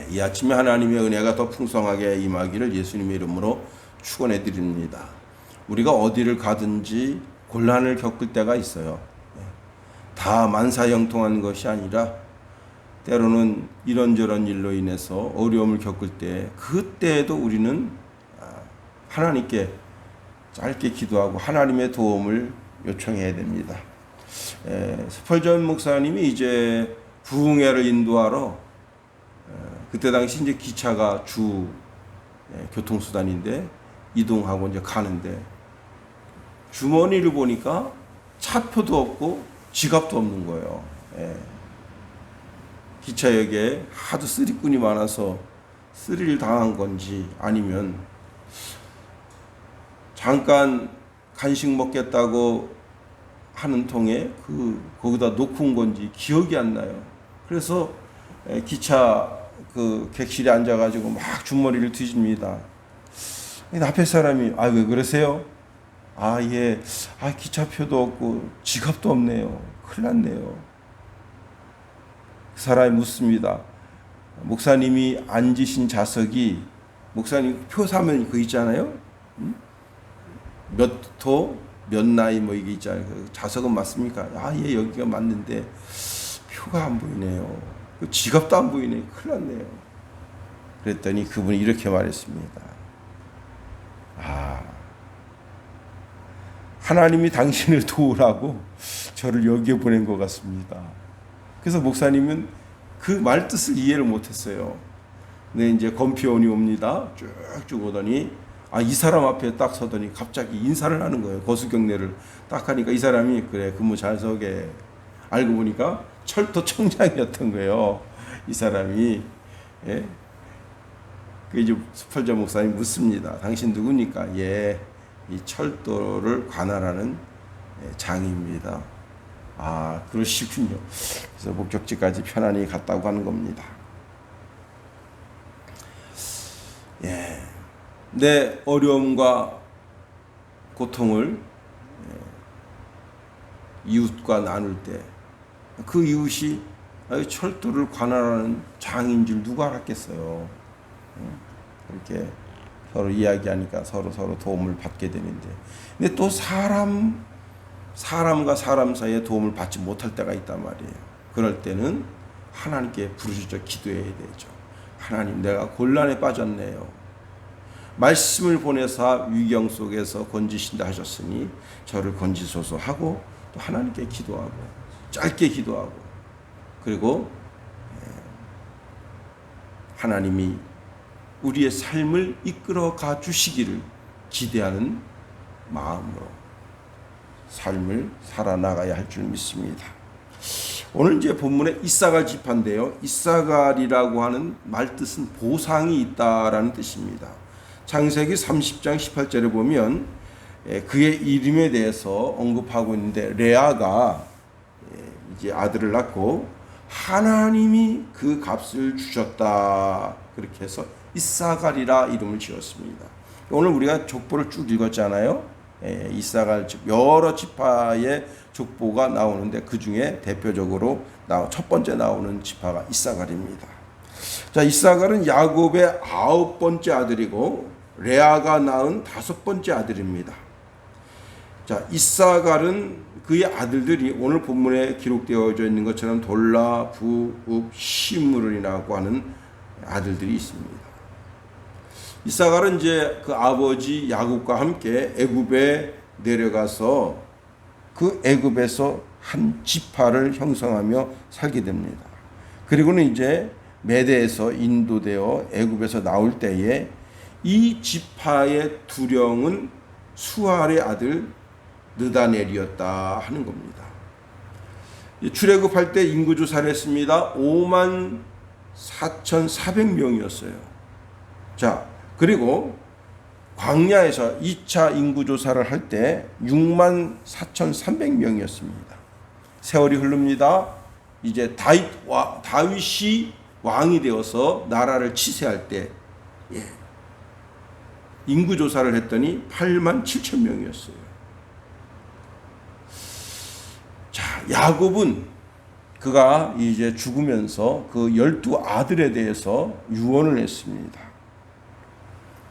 이 아침에 하나님의 은혜가 더 풍성하게 임하기를 예수님의 이름으로 축원해 드립니다. 우리가 어디를 가든지 곤란을 겪을 때가 있어요. 다 만사형통한 것이 아니라 때로는 이런저런 일로 인해서 어려움을 겪을 때 그때에도 우리는 하나님께 짧게 기도하고 하나님의 도움을 요청해야 됩니다. 스펄전 목사님이 이제 부흥회를 인도하러 그때 당시 이제 기차가 주 교통수단인데 이동하고 이제 가는데 주머니를 보니까 차표도 없고 지갑도 없는 거예요. 기차역에 하도 쓰리꾼이 많아서 스릴 당한 건지 아니면 잠깐 간식 먹겠다고 하는 통에 거기다 놓고 온 건지 기억이 안 나요. 그래서 기차 객실에 앉아가지고 막 주머니를 뒤집니다. 앞에 사람이 왜 그러세요? 기차표도 없고 지갑도 없네요. 큰일 났네요. 그 사람이 묻습니다. 목사님이 앉으신 좌석이 목사님 표 사면 그거 있잖아요. 몇 호, 몇 나이 이게 있잖아요. 좌석은 맞습니까? 여기가 맞는데 표가 안 보이네요. 지갑도 안 보이네요. 큰일 났네요. 그랬더니 그분이 이렇게 말했습니다. 하나님이 당신을 도우라고 저를 여기에 보낸 것 같습니다. 그래서 목사님은 그 말뜻을 이해를 못했어요. 근데 이제 검표원이 옵니다. 쭉쭉 오더니 이 사람 앞에 딱 서더니 갑자기 인사를 하는 거예요. 거수경례를 딱 하니까 이 사람이 그래 근무 잘 서게. 알고 보니까 철도 청장이었던 거예요. 이 사람이. 그 이제 스펄전 목사님 묻습니다. 당신 누구니까? 이 철도를 관할하는 장입니다. 그러시군요. 그래서 목적지까지 편안히 갔다고 하는 겁니다. 내 어려움과 고통을 이웃과 나눌 때 그 이웃이 철도를 관할하는 장인 줄 누가 알았겠어요. 이렇게 서로 이야기하니까 서로 도움을 받게 되는데, 근데 또 사람과 사람 사이에 도움을 받지 못할 때가 있단 말이에요. 그럴 때는 하나님께 부르짖어 기도해야 되죠. 하나님, 내가 곤란에 빠졌네요. 말씀을 보내사 위경 속에서 건지신다 하셨으니 저를 건지소서 하고 또 하나님께 기도하고 짧게 기도하고, 그리고 하나님이 우리의 삶을 이끌어 가 주시기를 기대하는 마음으로 삶을 살아나가야 할 줄 믿습니다. 오늘 이제 본문에 이사갈 지파인데요. 이사갈이라고 하는 말뜻은 보상이 있다라는 뜻입니다. 창세기 30장 18절에 보면 그의 이름에 대해서 언급하고 있는데, 레아가 이제 아들을 낳고 하나님이 그 값을 주셨다, 그렇게 해서 이사갈이라 이름을 지었습니다. 오늘 우리가 족보를 쭉 읽었잖아요. 이사갈 여러 지파의 족보가 나오는데 그 중에 대표적으로 첫 번째 나오는 지파가 이사갈입니다. 자, 이사갈은 야곱의 9번째 아들이고 레아가 낳은 5번째 아들입니다. 자, 이사갈은 그의 아들들이 오늘 본문에 기록되어져 있는 것처럼 돌라, 부, 읍, 시므론이라고 하는 아들들이 있습니다. 이사갈은 이제 그 아버지 야곱과 함께 애굽에 내려가서 그 애굽에서 한 지파를 형성하며 살게 됩니다. 그리고는 이제 메대에서 인도되어 애굽에서 나올 때에 이 지파의 두령은 수알의 아들 느다넬이었다 하는 겁니다. 출애굽할 때 인구조사를 했습니다. 54,400명이었어요. 자, 그리고 광야에서 2차 인구조사를 할 때 64,300명이었습니다. 세월이 흐릅니다. 이제 다윗이 왕이 되어서 나라를 치세할 때 인구조사를 했더니 87,000명이었어요. 자, 야곱은 그가 이제 죽으면서 그 12아들에 대해서 유언을 했습니다.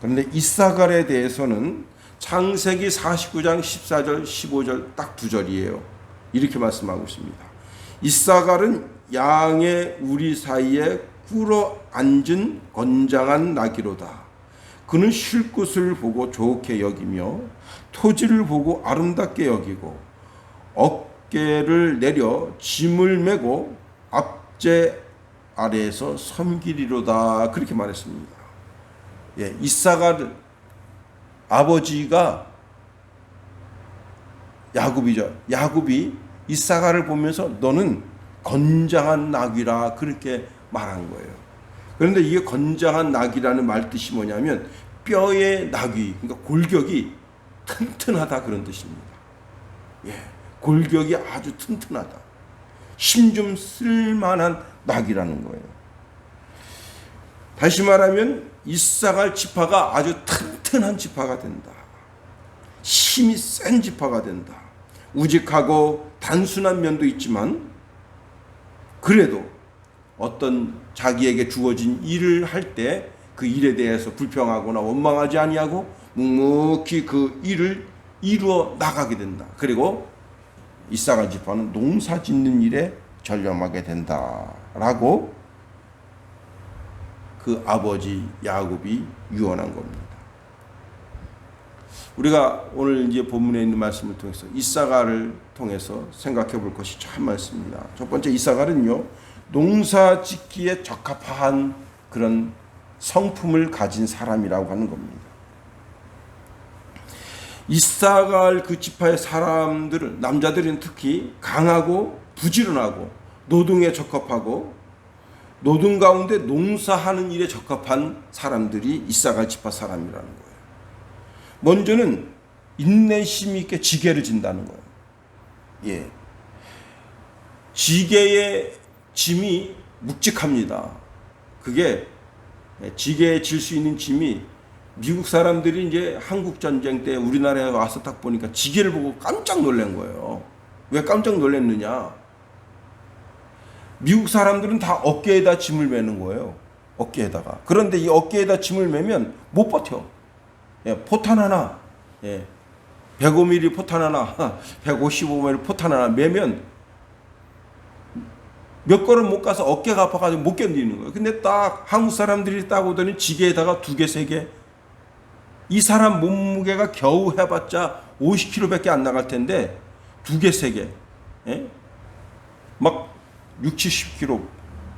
그런데 이사갈에 대해서는 창세기 49장 14절 15절 딱 두 절이에요. 이렇게 말씀하고 있습니다. 이사갈은 양의 우리 사이에 꿇어 앉은 건장한 나귀로다. 그는 쉴 곳을 보고 좋게 여기며 토지를 보고 아름답게 여기고 어깨를 내려 짐을 메고 앞제 아래에서 섬기리로다. 그렇게 말했습니다. 예, 이사갈 아버지가 야곱이죠. 야곱이 이사갈을 보면서 너는 건장한 나귀라 그렇게 말한 거예요. 그런데 이게 건장한 나귀라는 말 뜻이 뭐냐면 뼈의 나귀, 그러니까 골격이 튼튼하다 그런 뜻입니다. 예, 골격이 아주 튼튼하다. 힘 좀 쓸만한 나귀라는 거예요. 다시 말하면 이사갈 지파가 아주 튼튼한 지파가 된다. 힘이 센 지파가 된다. 우직하고 단순한 면도 있지만 그래도 어떤 자기에게 주어진 일을 할 때 그 일에 대해서 불평하거나 원망하지 아니하고 묵묵히 그 일을 이루어 나가게 된다. 그리고 이사갈 지파는 농사 짓는 일에 전념하게 된다라고 그 아버지 야곱이 유언한 겁니다. 우리가 오늘 이제 본문에 있는 말씀을 통해서 이사갈을 통해서 생각해 볼 것이 참 많습니다. 첫 번째, 이사갈은요, 농사 짓기에 적합한 그런 성품을 가진 사람이라고 하는 겁니다. 이사갈 그 지파의 사람들은, 남자들은 특히 강하고 부지런하고 노동에 적합하고 노동 가운데 농사하는 일에 적합한 사람들이 이사갈 지파 사람이라는 거예요. 먼저는 인내심 있게 지게를 진다는 거예요. 예. 지게의 짐이 묵직합니다. 그게 지게에 질 수 있는 짐이, 미국 사람들이 이제 한국 전쟁 때 우리나라에 와서 딱 보니까 지게를 보고 깜짝 놀란 거예요. 왜 깜짝 놀랐느냐? 미국 사람들은 다 어깨에다 짐을 매는 거예요. 어깨에다가. 그런데 이 어깨에다 짐을 매면 못 버텨. 예, 포탄 하나, 예, 105mm 포탄 하나, 155mm 포탄 하나 매면 몇 걸음 못 가서 어깨가 아파가지고 못 견디는 거예요. 근데 딱 한국 사람들이 딱 오더니 지게에다가 2개, 3개. 이 사람 몸무게가 겨우 해봤자 50kg밖에 안 나갈 텐데 2개, 3개. 예? 막 60, 70kg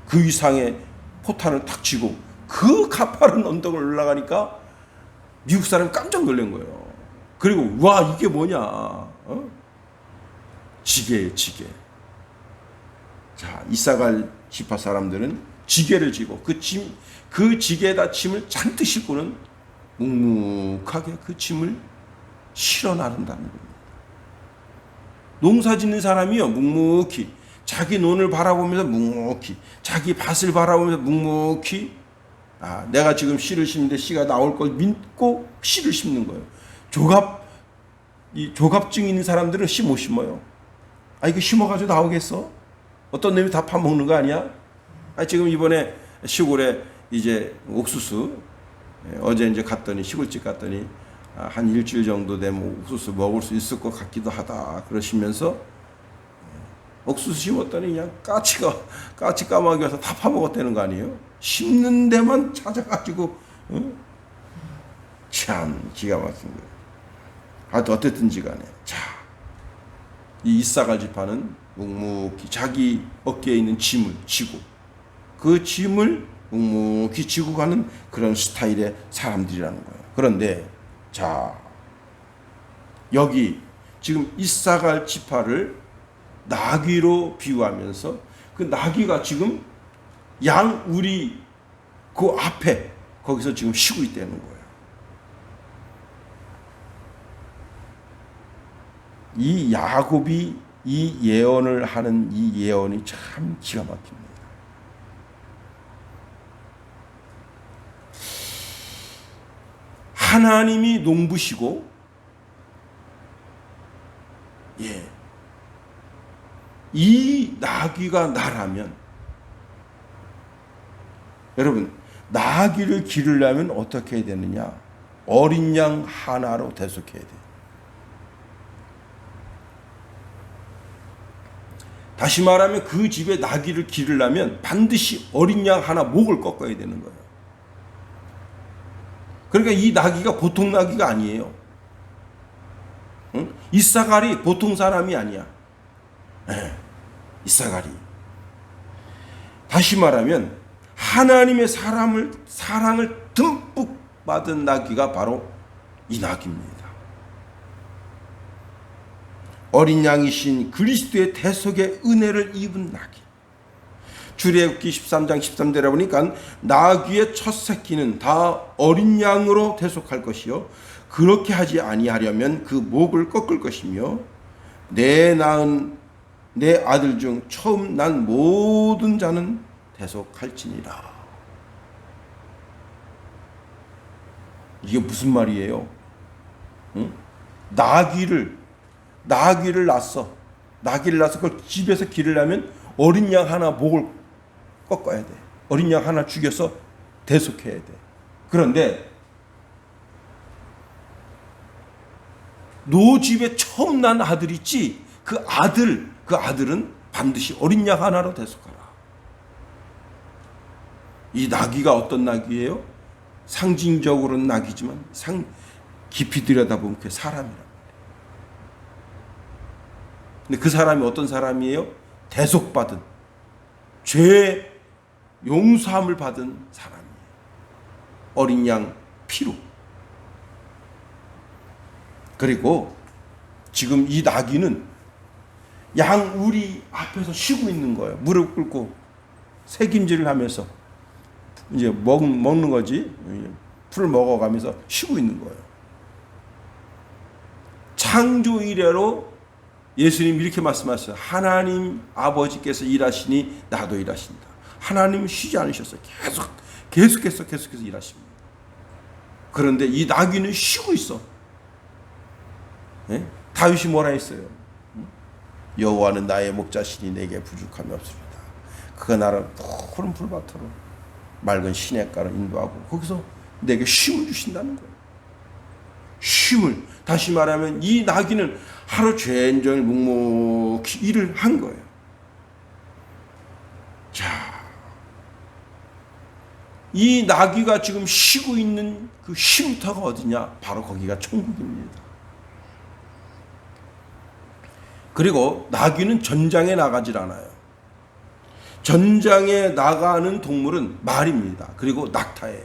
그 이상의 포탄을 탁 쥐고 그 가파른 언덕을 올라가니까 미국 사람이 깜짝 놀란 거예요. 그리고 와, 이게 뭐냐? 어? 지게예요, 지게. 자, 이사갈 지파 사람들은 지게를 지고 그 지게에다 짐을 잔뜩 싣고는 묵묵하게 그 짐을 실어 나른다는 겁니다. 농사 짓는 사람이요, 묵묵히 자기 논을 바라보면서 묵묵히 자기 밭을 바라보면서 묵묵히, 아, 내가 지금 씨를 심는데 씨가 나올 걸 믿고 씨를 심는 거예요. 조갑증 있는 사람들은 씨 못 심어요. 아, 이거 심어가지고 나오겠어? 어떤 놈이 다 파먹는 거 아니야? 아, 지금 이번에 시골에 이제 옥수수, 어제 이제 갔더니, 시골집 갔더니 한 일주일 정도 되면 옥수수 먹을 수 있을 것 같기도 하다 그러시면서 옥수수 심었더니 그냥 까치 까마귀 와서 다 파먹었다는 거 아니에요? 심는 데만 찾아가지고, 참 기가 막힌 거예요. 하여튼 어쨌든지 간에, 자, 이 이사갈 지파는 묵묵히 자기 어깨에 있는 짐을 지고 그 짐을 묵묵히 지고 가는 그런 스타일의 사람들이라는 거예요. 그런데 자, 여기 지금 이사갈 지파를 나귀로 비유하면서 그 나귀가 지금 양 우리 그 앞에 거기서 지금 쉬고 있다는 거예요. 이 야곱이 이 예언을 하는 이 예언이 참 기가 막힙니다. 하나님이 농부시고, 예, 이 나귀가 나라면, 여러분, 나귀를 기르려면 어떻게 해야 되느냐? 어린 양 하나로 대속해야 돼요. 다시 말하면 그 집에 나귀를 기르려면 반드시 어린 양 하나 목을 꺾어야 되는 거예요. 그러니까 이 나귀가 보통 나귀가 아니에요. 응? 이사갈이 보통 사람이 아니야. 이사갈이. 다시 말하면 하나님의 사랑을 듬뿍 받은 나귀가 바로 이 나귀입니다. 어린 양이신 그리스도의 대속의 은혜를 입은 나귀. 출애굽기 13장 13절에 보니까 나귀의 첫 새끼는 다 어린 양으로 대속할 것이요 그렇게 하지 아니하려면 그 목을 꺾을 것이며 내 낳은 내 아들 중 처음 난 모든 자는 대속할지니라. 이게 무슨 말이에요? 응? 나귀를 낳았어. 나귀를 낳아서 그걸 집에서 기르려면 어린 양 하나 목을 꺾어야 돼. 어린 양 하나 죽여서 대속해야 돼. 그런데 노집에 처음 난 아들 있지? 그 아들은 반드시 어린 양 하나로 대속하라. 이 나귀가 어떤 나귀예요? 상징적으로는 나귀지만 깊이 들여다보면 그게 사람이라. 근데 그 사람이 어떤 사람이에요? 대속받은, 죄 용서함을 받은 사람이에요. 어린 양 피로. 그리고 지금 이 나귀는 양 우리 앞에서 쉬고 있는 거예요. 무릎 꿇고 새김질을 하면서 이제 먹는 거지. 풀을 먹어가면서 쉬고 있는 거예요. 창조 이래로 예수님 이렇게 말씀하셨어요. 하나님 아버지께서 일하시니 나도 일하신다. 하나님은 쉬지 않으셨어요. 계속해서 일하십니다. 그런데 이 나귀는 쉬고 있어. 네? 다윗이 뭐라 했어요? 여호와는 나의 목자시니 내게 부족함이 없습니다. 그가 나를 푸른 풀밭으로 맑은 시냇가로 인도하고 거기서 내게 쉼을 주신다는 거예요. 쉼을. 다시 말하면 이 나귀는 하루 종일 묵묵히 일을 한 거예요. 자, 이 나귀가 지금 쉬고 있는 그 쉼터가 어디냐? 바로 거기가 천국입니다. 그리고 나귀는 전장에 나가질 않아요. 전장에 나가는 동물은 말입니다. 그리고 낙타예요.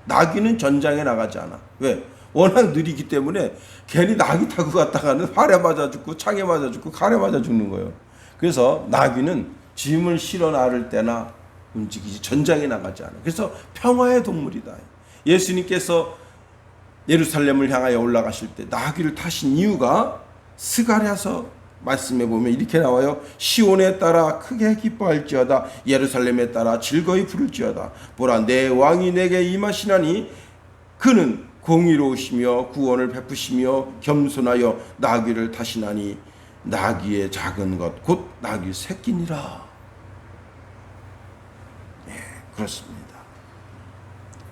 나귀는 전장에 나가지 않아. 왜? 워낙 느리기 때문에 괜히 나귀 타고 갔다가는 활에 맞아 죽고 창에 맞아 죽고 칼에 맞아 죽는 거예요. 그래서 나귀는 짐을 실어 나를 때나 움직이지 전장에 나가지 않아요. 그래서 평화의 동물이다. 예수님께서 예루살렘을 향하여 올라가실 때 나귀를 타신 이유가 스가랴서 말씀해 보면 이렇게 나와요. 시온에 따라 크게 기뻐할지어다. 예루살렘에 따라 즐거이 부를지어다. 보라 내 왕이 내게 임하시나니 그는 공의로우시며 구원을 베푸시며 겸손하여 나귀를 타시나니 나귀의 작은 것 곧 나귀 새끼니라. 네, 그렇습니다.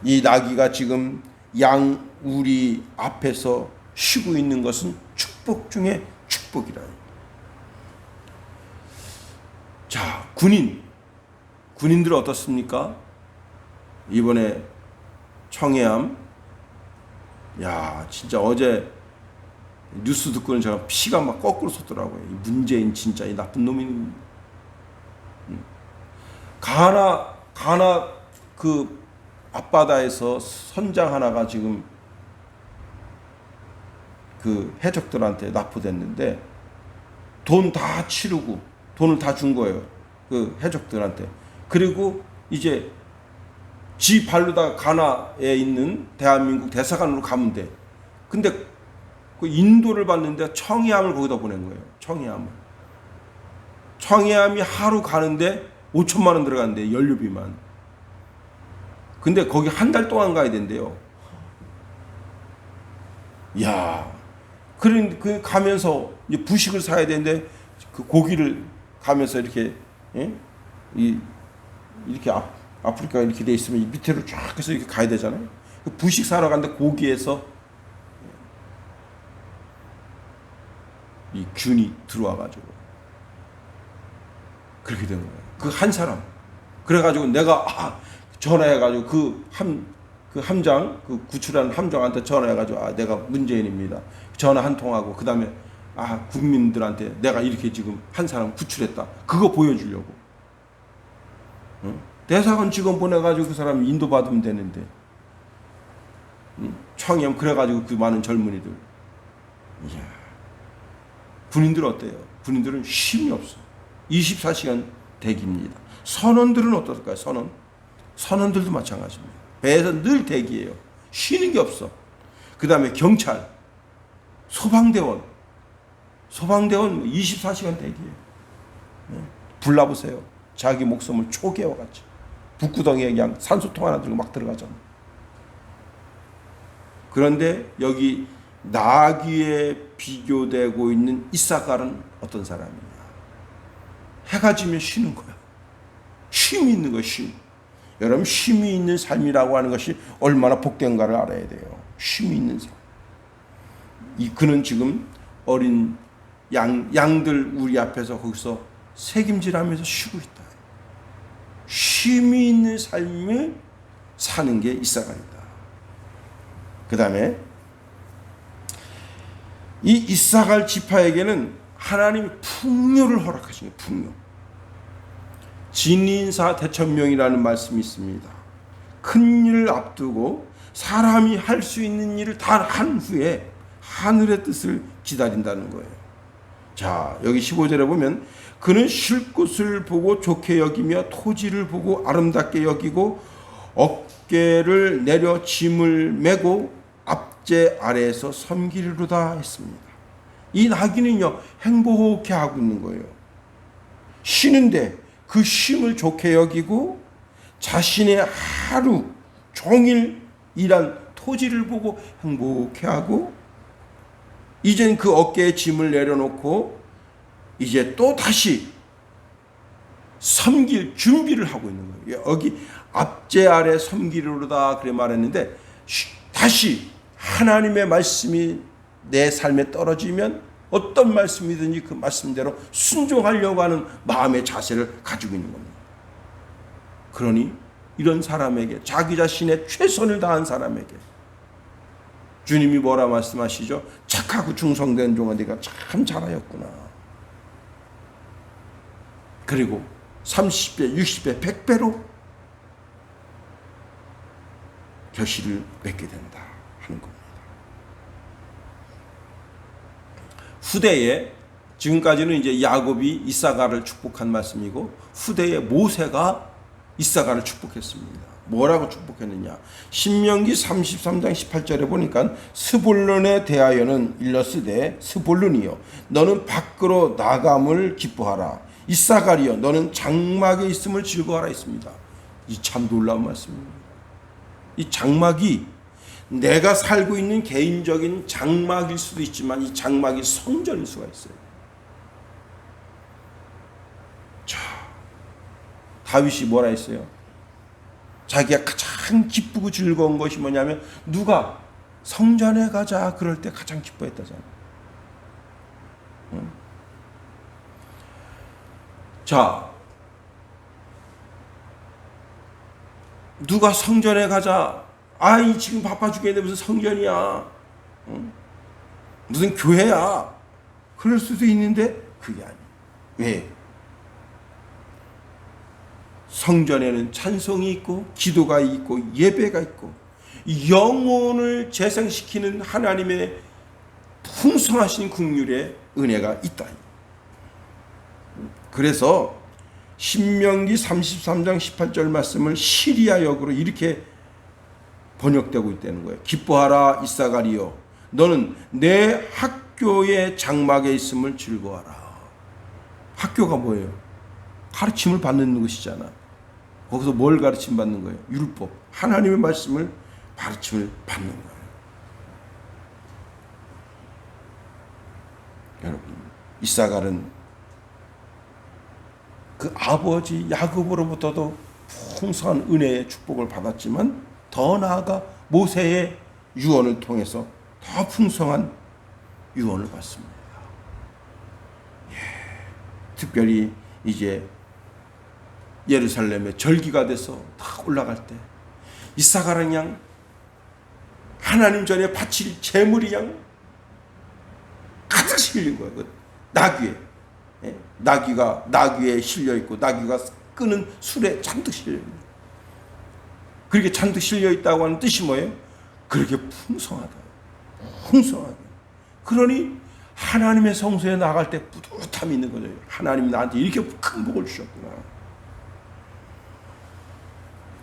이 나귀가 지금 양 우리 앞에서 쉬고 있는 것은 축복 중에 축복이라. 자, 군인들 어떻습니까? 이번에 청해암, 야, 진짜 어제 뉴스 듣고는 제가 피가 막 거꾸로 솟더라고요. 이 문재인 진짜 이 나쁜 놈이. 가나 그 앞바다에서 선장 하나가 지금 그 해적들한테 납포됐는데 돈 다 치르고 돈을 다 준 거예요. 그 해적들한테. 그리고 이제 지 발로다 가나에 있는 대한민국 대사관으로 가면 돼. 근데 그 인도를 봤는데 청해암을 거기다 보낸 거예요. 청해암이 하루 가는데 5천만 원 들어간대. 연료비만. 근데 거기 한 달 동안 가야 된대요. 야, 그 가면서 이제 부식을 사야 되는데 그 고기를 가면서 이렇게 예? 이렇게 아프리카 이렇게 돼 있으면 밑으로 쫙 해서 이렇게 가야 되잖아요. 부식 사러 갔는데 거기에서 이 균이 들어와가지고 그렇게 되는 거예요. 그 한 사람. 그래가지고 내가 전화해가지고 그 함장, 그 구출하는 함장한테 전화해가지고 내가 문재인입니다. 전화 한 통하고 그 다음에 국민들한테 내가 이렇게 지금 한 사람 구출했다. 그거 보여주려고. 응? 대사관 직원 보내가지고 그 사람 인도받으면 되는데. 응? 청렴 그래가지고 그 많은 젊은이들. 이야. 군인들 어때요? 군인들은 쉼이 없어. 24시간 대기입니다. 선원들은 어떨까요? 선원들도 마찬가지입니다. 배에서 늘 대기예요. 쉬는 게 없어. 그 다음에 경찰, 소방대원 24시간 대기예요. 불나보세요. 자기 목숨을 초계와 같이. 북구덩이에 그냥 산소통 하나 들고 막 들어가잖아. 그런데 여기 나귀에 비교되고 있는 이사갈은 어떤 사람이냐? 해가 지면 쉬는 거야. 쉼이 있는 거야, 쉼. 여러분, 쉼이 있는 삶이라고 하는 것이 얼마나 복된가를 알아야 돼요. 쉼이 있는 삶. 그는 지금 어린 양들 우리 앞에서 거기서 새김질하면서 쉬고 있다. 쉼이 있는 삶을 사는 게 이사갈이다. 그 다음에 이 이사갈 지파에게는 하나님이 풍요를 허락하신 거예요. 풍요. 진인사 대천명이라는 말씀이 있습니다. 큰 일을 앞두고 사람이 할 수 있는 일을 다 한 후에 하늘의 뜻을 기다린다는 거예요. 자, 여기 15절에 보면 그는 쉴 곳을 보고 좋게 여기며 토지를 보고 아름답게 여기고 어깨를 내려 짐을 메고 압제 아래에서 섬기리로다 했습니다. 이 나귀는요, 행복해 하고 있는 거예요. 쉬는데 그 쉼을 좋게 여기고 자신의 하루 종일 일한 토지를 보고 행복해 하고 이젠 그 어깨에 짐을 내려놓고 이제 또 다시 섬길 준비를 하고 있는 거예요. 여기 압제 아래 섬기리로다 그래 말했는데 다시 하나님의 말씀이 내 삶에 떨어지면 어떤 말씀이든지 그 말씀대로 순종하려고 하는 마음의 자세를 가지고 있는 겁니다. 그러니 이런 사람에게 자기 자신의 최선을 다한 사람에게 주님이 뭐라 말씀하시죠? 착하고 충성된 종아 네가 참 잘하였구나. 그리고 30배, 60배, 100배로 결실을 맺게 된다 하는 겁니다. 후대에 지금까지는 이제 야곱이 이사갈을 축복한 말씀이고 후대에 모세가 이사갈을 축복했습니다. 뭐라고 축복했느냐? 신명기 33장 18절에 보니까 스볼론에 대하여는 일러스되 스볼론이여 너는 밖으로 나감을 기뻐하라. 이사갈이여 너는 장막에 있음을 즐거워하라 했습니다. 이 참 놀라운 말씀입니다. 이 장막이 내가 살고 있는 개인적인 장막일 수도 있지만 이 장막이 성전일 수가 있어요. 자, 다윗이 뭐라 했어요? 자기가 가장 기쁘고 즐거운 것이 뭐냐면 누가 성전에 가자 그럴 때 가장 기뻐했다잖아. 응? 자, 누가 성전에 가자. 아이 지금 바빠 죽겠는데 무슨 성전이야. 응? 무슨 교회야. 그럴 수도 있는데 그게 아니에요. 왜? 성전에는 찬송이 있고 기도가 있고 예배가 있고 영혼을 재생시키는 하나님의 풍성하신 긍휼의 은혜가 있다. 그래서 신명기 33장 18절 말씀을 시리아 역으로 이렇게 번역되고 있다는 거예요. 기뻐하라 이사갈이여 너는 내 학교의 장막에 있음을 즐거워하라. 학교가 뭐예요? 가르침을 받는 것이잖아. 거기서 뭘 가르침 받는 거예요? 율법, 하나님의 말씀을 가르침을 받는 거예요. 여러분, 이사갈은 그 아버지 야곱으로부터도 풍성한 은혜의 축복을 받았지만 더 나아가 모세의 유언을 통해서 더 풍성한 유언을 받습니다. 특별히 이제 예루살렘에 절기가 돼서 다 올라갈 때 이사가랑 양 하나님 전에 바칠 제물이 양 가득 실린 거예요. 그 나귀에 나귀에 실려 있고 나귀가 끄는 술에 잔뜩 실려 있는. 그렇게 잔뜩 실려 있다고 하는 뜻이 뭐예요? 그렇게 풍성하다. 풍성하다. 그러니 하나님의 성소에 나갈 때 뿌듯함이 있는 거죠. 하나님이 나한테 이렇게 큰 복을 주셨구나.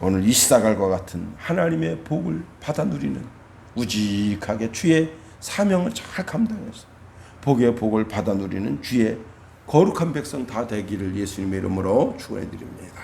오늘 이사갈과 같은 하나님의 복을 받아 누리는 우직하게 주의 사명을 잘 감당해서 복의 복을 받아 누리는 주의 거룩한 백성 다 되기를 예수님의 이름으로 축원해 드립니다.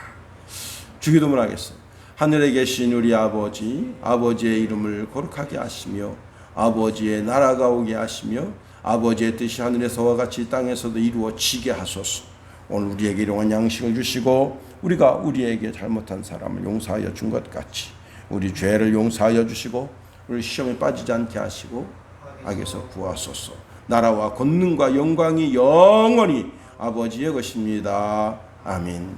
주기도문 하겠습니다. 하늘에 계신 우리 아버지, 아버지의 이름을 거룩하게 하시며 아버지의 나라가 오게 하시며 아버지의 뜻이 하늘에서와 같이 땅에서도 이루어지게 하소서. 오늘 우리에게 일용할 양식을 주시고 우리가 우리에게 잘못한 사람을 용서하여 준 것 같이 우리 죄를 용서하여 주시고 우리 시험에 빠지지 않게 하시고 악에서 구하소서. 나라와 권능과 영광이 영원히 아버지의 것입니다. 아멘.